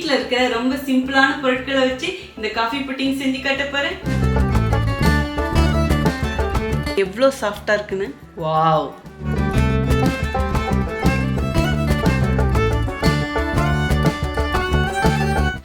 வீட்ல இருக்க ரொம்ப சிம்பிளான பொருட்களை வச்சு இந்த காஃபி புட்டிங் செஞ்சு காட்ட போறேன். எவ்வளோ சாஃப்டா இருக்குன்னு. Wow!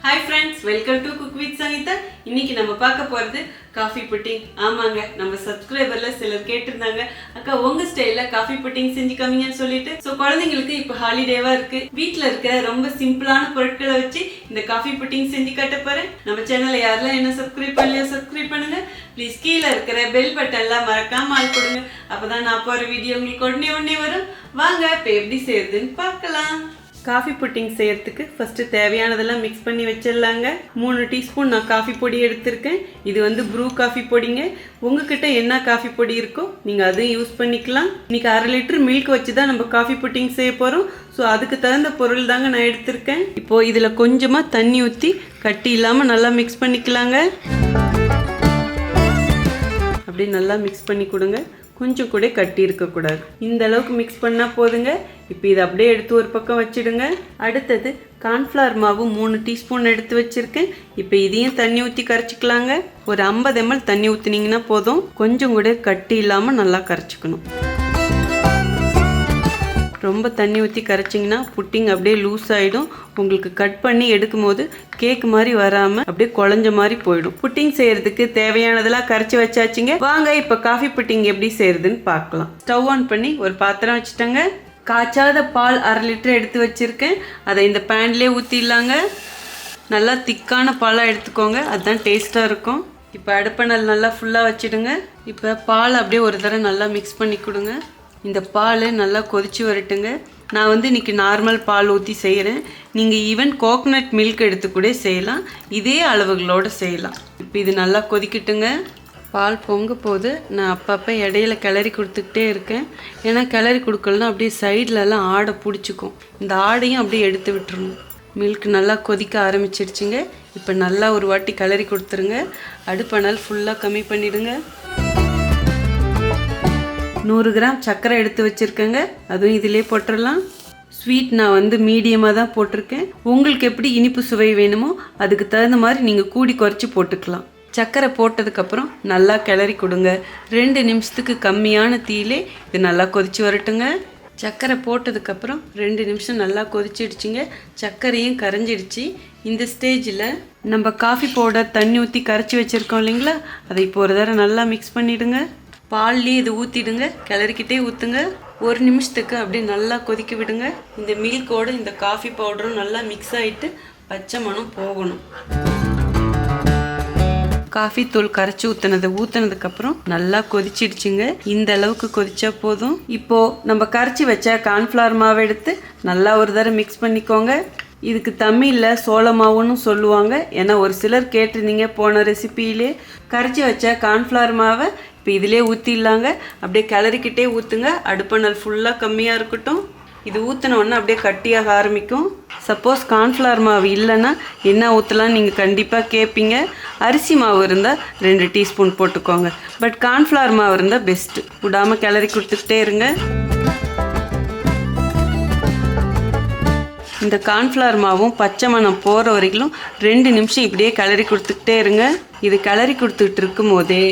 Hi friends, welcome to cook with Sangeetha. இன்னைக்கு நம்ம பார்க்க போறது காஃபி புட்டிங். ஆமாங்க, நம்ம சப்ஸ்கிரைபர்ல சிலர் கேட்டிருந்தாங்க, அக்கா உங்க ஸ்டைல்ல காஃபி புட்டிங் செஞ்சு காமிங்கன்னு சொல்லிட்டு. ஸோ குழந்தைங்களுக்கு இப்போ ஹாலிடேவா இருக்கு, வீட்டில் இருக்க ரொம்ப சிம்பிளான பொருட்களை வச்சு இந்த காஃபி புட்டிங் செஞ்சு காட்ட போறேன். நம்ம சேனலை யாரெல்லாம் என்ன சப்ஸ்கிரைப் பண்ணலையோ சப்ஸ்கிரைப் பண்ணுங்க. ப்ளீஸ் கீழே இருக்கிற பெல் பட்டன்லாம் மறக்காம ஆள் கொடுங்க. அப்பதான் நான் போற வீடியோ உங்களுக்கு உடனே வரும். வாங்க இப்போ எப்படி செய்யறதுன்னு பார்க்கலாம். காஃபி புட்டிங் செய்யறதுக்கு ஃபர்ஸ்ட் தேவையானதெல்லாம் மிக்ஸ் பண்ணி வச்சிடலாங்க. 3 டீஸ்பூன் நான் காஃபி பொடி எடுத்திருக்கேன். இது வந்து ப்ரூ காஃபி பொடிங்க. உங்ககிட்ட என்ன காஃபி பொடி இருக்கோ நீங்கள் அதையும் யூஸ் பண்ணிக்கலாம். இன்னைக்கு 1/2 லிட்டர் மில்க் வச்சு தான் நம்ம காஃபி புட்டிங் செய்ய போகிறோம். ஸோ அதுக்கு தகுந்த பொருள் தாங்க நான் எடுத்திருக்கேன். இப்போது இதில் கொஞ்சமாக தண்ணி ஊற்றி கட்டி இல்லாமல் நல்லா மிக்ஸ் பண்ணிக்கலாங்க. அப்படி நல்லா மிக்ஸ் பண்ணி கொடுங்க. கொஞ்சம் கூட கட்டி இருக்கக்கூடாது. இந்த அளவுக்கு மிக்ஸ் பண்ணால் போதுங்க. இப்போ இதை அப்படியே எடுத்து ஒரு பக்கம் வச்சுடுங்க. அடுத்தது கார்ன்ஃப்ளவர் மாவு 3 டீஸ்பூன் எடுத்து வச்சுருக்கேன். இப்போ இதையும் தண்ணி ஊற்றி கரைச்சிக்கலாங்க. ஒரு 50 ml தண்ணி ஊற்றினீங்கன்னா போதும். கொஞ்சம் கூட கட்டி இல்லாமல் நல்லா கரைச்சிக்கணும். ரொம்ப தண்ணி ஊற்றி கரைச்சிங்கன்னா புட்டிங் அப்படியே லூஸ் ஆகிடும். உங்களுக்கு கட் பண்ணி எடுக்கும் போது கேக் மாதிரி வராமல் அப்படியே குழஞ்ச மாதிரி போயிடும். புட்டிங் செய்யறதுக்கு தேவையானதெல்லாம் கரைச்சி வச்சாச்சுங்க. வாங்க இப்போ காஃபி புட்டிங் எப்படி செய்யறதுன்னு பார்க்கலாம். ஸ்டவ் ஆன் பண்ணி ஒரு பாத்திரம் வச்சுட்டேங்க. காய்ச்சாத பால் 1/2 லிட்டர் எடுத்து வச்சுருக்கேன். அதை இந்த பேன்லேயே ஊற்றிடலாங்க. நல்லா திக்கான பாலாக எடுத்துக்கோங்க, அதுதான் டேஸ்ட்டாக இருக்கும். இப்போ அடுப்பணல் நல்லா ஃபுல்லாக வச்சுடுங்க. இப்போ பால் அப்படியே ஒரு தடவை நல்லா மிக்ஸ் பண்ணி கொடுங்க. இந்த பால் நல்லா கொதிச்சு வரட்டுங்க. நான் வந்து இன்றைக்கி நார்மல் பால் ஊற்றி செய்கிறேன். நீங்கள் ஈவன் கோகனட் மில்க் எடுத்து கூட செய்யலாம். இதே அளவுகளோடு செய்யலாம். இப்போ இது நல்லா கொதிக்கட்டுங்க. பால் பொங்க போது நான் அப்பப்போ இடையில கிளறி கொடுத்துக்கிட்டே இருக்கேன். ஏன்னா கிளறி கொடுக்கலன்னா அப்படியே சைட்லலாம் ஆடை பிடிச்சிக்கும். இந்த ஆடையும் அப்படியே எடுத்து விட்டுருணும். மில்க் நல்லா கொதிக்க ஆரம்பிச்சிருச்சுங்க. இப்போ நல்லா ஒரு வாட்டி கிளறி கொடுத்துருங்க. அடுப்பணல் ஃபுல்லாக கம்மி பண்ணிவிடுங்க. 100 கிராம் சர்க்கரை எடுத்து வச்சுருக்கேங்க. அதுவும் இதிலே போட்டுடலாம். ஸ்வீட் நான் வந்து மீடியமாக தான் போட்டிருக்கேன். உங்களுக்கு எப்படி இனிப்பு சுவை வேணுமோ அதுக்கு தகுந்த மாதிரி நீங்கள் கூடி குறைச்சி போட்டுக்கலாம். சர்க்கரை போட்டதுக்கப்புறம் நல்லா கிளறி கொடுங்க. 2 நிமிஷத்துக்கு கம்மியான தீயிலே இது நல்லா கொதிச்சு வரட்டுங்க. சர்க்கரை போட்டதுக்கப்புறம் 2 நிமிஷம் நல்லா கொதிச்சிடுச்சிங்க. சர்க்கரையும் கரைஞ்சிடுச்சு. இந்த ஸ்டேஜில் நம்ம காஃபி பவுடர் தண்ணி ஊற்றி கரைச்சி வச்சுருக்கோம் இல்லைங்களா, அதை இப்போ ஒரு தடவை நல்லா மிக்ஸ் பண்ணிவிடுங்க. பால்லேயே இது ஊற்றிடுங்க. கிளறிக்கிட்டே ஊற்றுங்க. 1 நிமிஷத்துக்கு அப்படியே நல்லா கொதிக்க விடுங்க. இந்த மில்கோடு இந்த காஃபி பவுடரும் நல்லா மிக்ஸ் ஆகிட்டு பச்சை மணம் போகணும். காஃபி தூள் கரைச்சி ஊற்றினதுக்கப்புறம் நல்லா கொதிச்சிடுச்சுங்க. இந்த அளவுக்கு கொதிச்சா போதும். இப்போது நம்ம கரைச்சி வச்ச கார்ன்ஃப்ளவர் மாவை எடுத்து நல்லா ஒரு தடவை மிக்ஸ் பண்ணிக்கோங்க. இதுக்கு தமிழில் சோள மாவுன்னு சொல்லுவாங்க. ஏன்னா ஒரு சிலர் கேட்டிருந்தீங்க போன ரெசிபியிலே. கரைச்சி வச்ச கார்ன்ஃப்ளவர் மாவை இப்போ இதிலே ஊற்றிடலாங்க. அப்படியே கிளறிக்கிட்டே ஊற்றுங்க. அடுப்பணல் ஃபுல்லாக கம்மியாக இருக்கட்டும். இது ஊற்றினோன்னா அப்படியே கட்டியாக ஆரம்பிக்கும். சப்போஸ் கார்ன்ஃப்ளவர் மாவு இல்லைன்னா என்ன ஊற்றலான்னு நீங்கள் கண்டிப்பாக கேட்பீங்க. அரிசி மாவு இருந்தால் 2 டீஸ்பூன் போட்டுக்கோங்க. பட் கார்ன்ஃப்ளவர் மாவு இருந்தால் பெஸ்ட்டு. விடாமல் கிளறி கொடுத்துக்கிட்டே இருங்க. இந்த கார்ன்ஃப்ளவர் மாவும் பச்சை மணம் போகிற வரைக்கும் 2 நிமிஷம் இப்படியே கிளறி கொடுத்துக்கிட்டே இருங்க. இது கிளறி கொடுத்துக்கிட்டு இருக்கும் போதே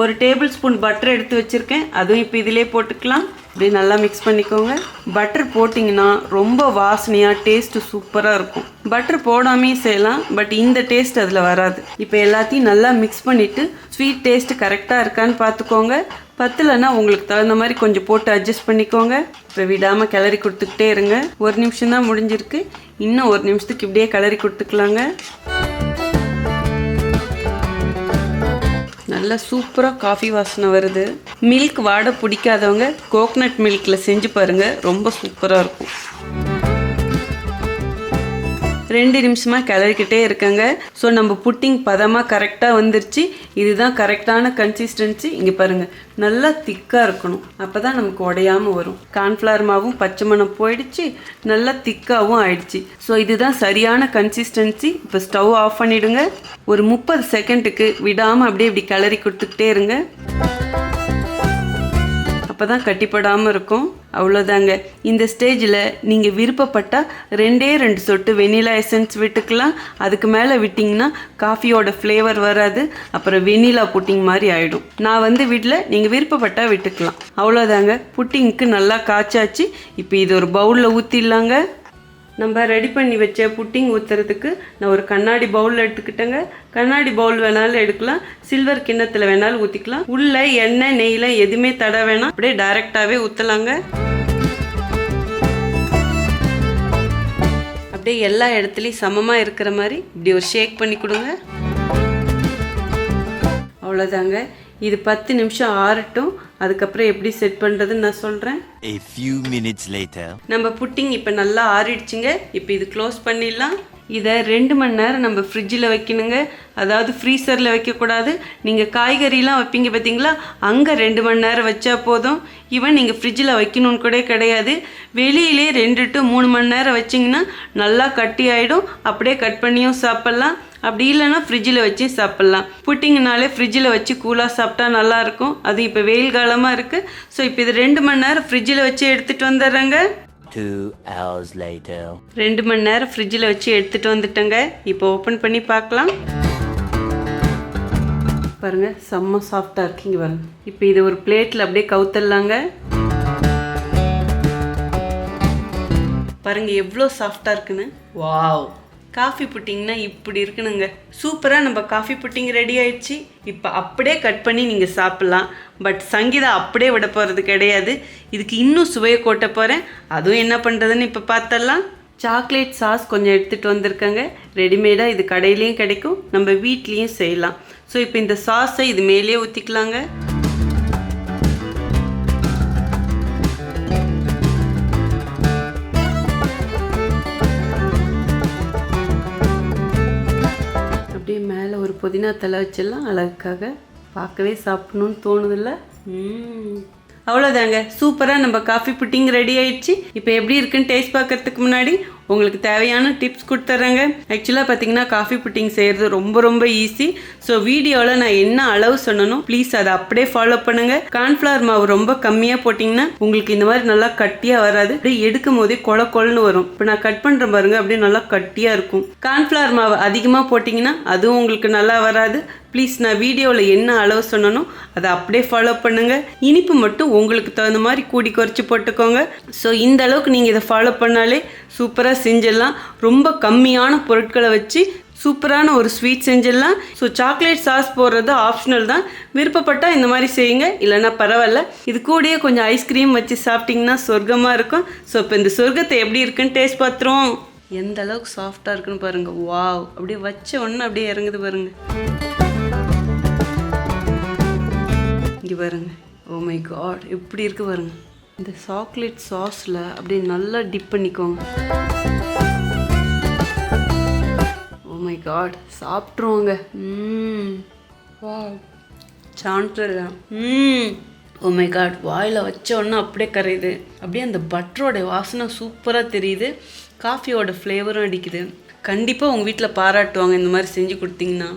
1 டேபிள் ஸ்பூன் பட்டர் எடுத்து வச்சுருக்கேன். அதுவும் இப்போ இதிலே போட்டுக்கலாம். அப்படியே நல்லா மிக்ஸ் பண்ணிக்கோங்க. பட்டர் போட்டிங்கன்னா ரொம்ப வாசனையாக டேஸ்ட்டு சூப்பராக இருக்கும். பட்டர் போடாமே செய்யலாம், பட் இந்த டேஸ்ட் அதில் வராது. இப்போ எல்லாத்தையும் நல்லா மிக்ஸ் பண்ணிவிட்டு ஸ்வீட் டேஸ்ட்டு கரெக்டாக இருக்கான்னு பார்த்துக்கோங்க. பத்தலைன்னா உங்களுக்கு தகுந்த மாதிரி கொஞ்சம் போட்டு அட்ஜஸ்ட் பண்ணிக்கோங்க. இப்போ விடாமல் கிளறி கொடுத்துக்கிட்டே இருங்க. 1 நிமிஷம் தான் முடிஞ்சிருக்கு. இன்னும் 1 நிமிஷத்துக்கு இப்படியே கிளறி கொடுத்துக்கலாங்க. நல்லா சூப்பராக காஃபி வாசனை வருது. மில்க் வாடை பிடிக்காதவங்க கோகனட் மில்கில் செஞ்சு பாருங்கள், ரொம்ப சூப்பராக இருக்கும். 2 நிமிஷமாக கிளறிக்கிட்டே இருக்கங்க. ஸோ நம்ம புட்டிங் பதமாக கரெக்டாக வந்துருச்சு. இதுதான் கரெக்டான கன்சிஸ்டன்சி. இங்கே பாருங்கள், நல்லா திக்காக இருக்கணும். அப்போ தான் நமக்கு உடையாமல் வரும். கார்ன்ஃப்ளவர் மாவும் பச்சை மணம் போயிடுச்சு, நல்லா திக்காகவும் ஆயிடுச்சு. ஸோ இதுதான் சரியான கன்சிஸ்டன்சி. இப்போ ஸ்டவ் ஆஃப் பண்ணிவிடுங்க. ஒரு 30 செகண்டுக்கு விடாமல் அப்படியே இப்படி கிளறி கொடுத்துக்கிட்டே இருங்க. அப்போ தான் கட்டிப்படாமல் இருக்கும். அவ்வளோதாங்க. இந்த ஸ்டேஜில் நீங்கள் விருப்பப்பட்டால் 2 சொட்டு வெனிலா எசன்ஸ் விட்டுக்கலாம். அதுக்கு மேலே விட்டிங்கன்னா காஃபியோட ஃப்ளேவர் வராது, அப்புறம் வெனிலா புட்டிங் மாதிரி ஆகிடும். நான் வந்து வீட்டில் நீங்கள் விருப்பப்பட்டால் விட்டுக்கலாம். அவ்வளோதாங்க. புட்டிங்க்கு நல்லா காய்ச்சாச்சு. இப்போ இது ஒரு பவுலில் ஊற்றிடலாங்க. நம்ம ரெடி பண்ணி வச்ச புட்டிங் ஊற்றுறதுக்கு நான் ஒரு கண்ணாடி பவுலில் எடுத்துக்கிட்டேங்க. கண்ணாடி பவுல் வேணாலும் எடுக்கலாம், சில்வர் கிண்ணத்தில் வேணாலும் ஊற்றிக்கலாம். உள்ள எண்ணெய் நெய்யில் எதுவுமே தட வேணாம், அப்படியே டைரெக்டாகவே ஊற்றலாங்க. அப்படியே எல்லா இடத்துலையும் சமமாக இருக்கிற மாதிரி இப்படி ஒரு ஷேக் பண்ணி கொடுங்க. அவ்வளோதாங்க. இது 10 நிமிஷம் ஆறட்டும். அதுக்கப்புறம் எப்படி செட் பண்ணுறதுன்னு நான் சொல்கிறேன். A few minutes later. நம்ம புட்டிங் இப்போ நல்லா ஆறிடுச்சுங்க. இப்போ இது க்ளோஸ் பண்ணிடலாம். இதை 2 மணி நேரம் நம்ம ஃப்ரிட்ஜில் வைக்கணுங்க. அதாவது ஃப்ரீசரில் வைக்கக்கூடாது. நீங்கள் காய்கறிலாம் வைப்பீங்க பார்த்தீங்களா, அங்கே 2 மணி நேரம் வச்சா போதும். ஈவன் நீங்கள் ஃப்ரிட்ஜில் வைக்கணும்னு கூட கிடையாது. வெளியிலே 2 to 3 மணி நேரம் வச்சிங்கன்னா நல்லா கட்டி ஆகிடும். அப்படியே கட் பண்ணியும் சாப்பிட்லாம், அப்படி இல்லைன்னா ஃப்ரிட்ஜில் வச்சு சாப்பிட்லாம். புட்டிங்கனாலே ஃப்ரிட்ஜில் வச்சு கூலாக சாப்பிட்டா நல்லாயிருக்கும். அது இப்போ வெயில் காலமாக இருக்குது. ஸோ இப்போ இது 2 மணி நேரம் ஃப்ரிட்ஜில் வச்சு எடுத்துகிட்டு வந்துடுறேங்க. 2 hours later. 2 மணி நேரம் ஃப்ரிட்ஜில் வச்சு எடுத்துகிட்டு வந்துட்டேங்க. இப்போ ஓப்பன் பண்ணி பார்க்கலாம். பாருங்கள், செம்ம சாஃப்டாக இருக்குங்க பாருங்க. இப்போ இது ஒரு பிளேட்டில் அப்படியே கவுத்தரலாங்க. பாருங்கள் எவ்வளோ சாஃப்டாக இருக்குன்னு. வாவ், காஃபி புட்டிங்னா இப்படி இருக்கணுங்க. சூப்பராக நம்ம காஃபி புட்டிங் ரெடி ஆயிடுச்சு. இப்போ அப்படியே கட் பண்ணி நீங்கள் சாப்பிட்லாம். பட் சங்கீதா அப்படியே விட போகிறது கிடையாது. இதுக்கு இன்னும் சுவையை கொட்ட போகிறேன். அதுவும் என்ன பண்ணுறதுன்னு இப்போ பார்த்தரலாம். சாக்லேட் சாஸ் கொஞ்சம் எடுத்துகிட்டு வந்திருக்கேங்க. ரெடிமேடாக இது கடையிலையும் கிடைக்கும், நம்ம வீட்லேயும் செய்யலாம். ஸோ இப்போ இந்த சாஸை இது மேலேயே ஊற்றிக்கலாங்க. அப்படியே மேலே ஒரு புதினா தலை வச்சிடலாம். அழகுக்காக பார்க்கவே சாப்பிடணும்னு தோணுதில்ல. அவ்வளோதாங்க. சூப்பராக நம்ம காஃபி புட்டிங் ரெடி ஆயிடுச்சு. இப்போ எப்படி இருக்குன்னு டேஸ்ட் பார்க்கறதுக்கு முன்னாடி உங்களுக்கு தேவையான டிப்ஸ் கொடுத்துட்றேங்க. ஆக்சுவலாக பார்த்தீங்கன்னா காஃபி புட்டிங் செய்கிறது ரொம்ப ஈஸி. ஸோ வீடியோவில் நான் என்ன அளவு சொன்னனும் ப்ளீஸ் அதை அப்படியே ஃபாலோ பண்ணுங்கள். கார்ன்ஃப்ளவர் மாவு ரொம்ப கம்மியாக போட்டிங்கன்னா உங்களுக்கு இந்த மாதிரி நல்லா கட்டியாக வராது. அப்படியே எடுக்கும் போதே கொழன்னு வரும். இப்போ நான் கட் பண்ணுற பாருங்க, அப்படியே நல்லா கட்டியாக இருக்கும். கார்ன்ஃப்ளவர் மாவு அதிகமாக போட்டிங்கன்னா அதுவும் உங்களுக்கு நல்லா வராது. ப்ளீஸ் நான் வீடியோவில் என்ன அளவு சொன்னனோ அதை அப்படியே ஃபாலோ பண்ணுங்கள். இனிப்பு மட்டும் உங்களுக்கு தகுந்த மாதிரி கூடி குறைச்சி போட்டுக்கோங்க. ஸோ இந்த அளவுக்கு நீங்கள் இதை ஃபாலோ பண்ணாலே சூப்பராக செஞ்சிடலாம். ரொம்ப கம்மியான பொருட்களை வச்சு சூப்பரான ஒரு ஸ்வீட் செஞ்சிடலாம். ஸோ சாக்லேட் சாஸ் போடுறது ஆப்ஷனல் தான். விருப்பப்பட்டால் இந்த மாதிரி செய்யுங்க, இல்லைன்னா பரவாயில்ல. இது கூடயே கொஞ்சம் ஐஸ்கிரீம் வச்சு சாப்பிட்டிங்கன்னா சொர்க்கமாக இருக்கும். ஸோ இப்போ இந்த சொர்க்கத்தை எப்படி இருக்குன்னு டேஸ்ட் பார்த்துருவோம். எந்த அளவுக்கு சாஃப்டாக இருக்குன்னு பாருங்கள். வாவ், அப்படியே வச்ச ஒன்று அப்படியே இறங்குது பாருங்கள். இங்கே பாருங்க. ஓ மை காட், எப்படி இருக்கு பாருங்க. இந்த சாக்லேட் சாஸில் அப்படியே நல்லா டிப் பண்ணிக்கோங்க. ஓ மை காட், சாப்பிட்ருவோங்க. வா, சான்ட்ரா. ஓ மை காட், வாயில் வச்ச உடனே அப்படியே கரையுது. அப்படியே அந்த பட்டரோட வாசனை சூப்பராக தெரியுது. காஃபியோட ஃப்ளேவரும் அடிக்குது. கண்டிப்பாக உங்கள் வீட்டில் பாராட்டுவாங்க இந்த மாதிரி செஞ்சு கொடுத்தீங்கன்னா.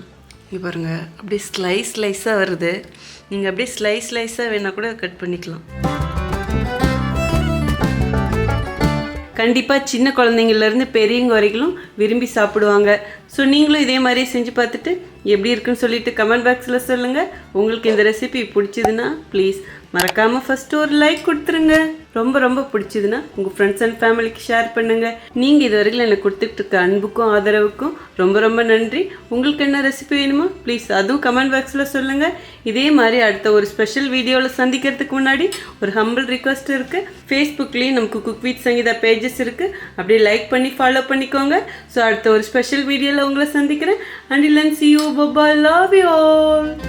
இங்கே பாருங்கள், அப்படியே ஸ்லைஸாக வருது. நீங்கள் அப்படியே ஸ்லைஸாக வேணால் கூட கட் பண்ணிக்கலாம். கண்டிப்பாக சின்ன குழந்தைங்கள்லேருந்து பெரியவங்க வரைக்கும் விரும்பி சாப்பிடுவாங்க. ஸோ நீங்களும் இதே மாதிரி செஞ்சு பார்த்துட்டு எப்படி இருக்குன்னு சொல்லிட்டு கமெண்ட் பாக்ஸில் சொல்லுங்கள். உங்களுக்கு இந்த ரெசிபி பிடிச்சதுன்னா ப்ளீஸ் மறக்காமல் ஃபஸ்ட்டு ஒரு லைக் கொடுத்துருங்க. ரொம்ப பிடிச்சதுன்னா உங்கள் ஃப்ரெண்ட்ஸ் அண்ட் ஃபேமிலிக்கு ஷேர் பண்ணுங்கள். நீங்கள் இது வரைக்கும் எனக்கு கொடுத்துட்டு இருக்க அன்புக்கும் ஆதரவுக்கும் ரொம்ப நன்றி. உங்களுக்கு என்ன ரெசிபி வேணுமோ ப்ளீஸ் அதுவும் கமெண்ட் பாக்ஸில் சொல்லுங்கள். இதே மாதிரி அடுத்த ஒரு ஸ்பெஷல் வீடியோவில் சந்திக்கிறதுக்கு முன்னாடி ஒரு ஹம்பிள் ரிக்வெஸ்ட் இருக்குது. ஃபேஸ்புக்லேயும் நமக்கு குக் வித் சங்கீதா பேஜஸ் இருக்குது. அப்படியே லைக் பண்ணி ஃபாலோ பண்ணிக்கோங்க. ஸோ அடுத்த ஒரு ஸ்பெஷல் வீடியோவில் உங்களை சந்திக்கிறேன். Until then, see you. Bye bye. Love you all.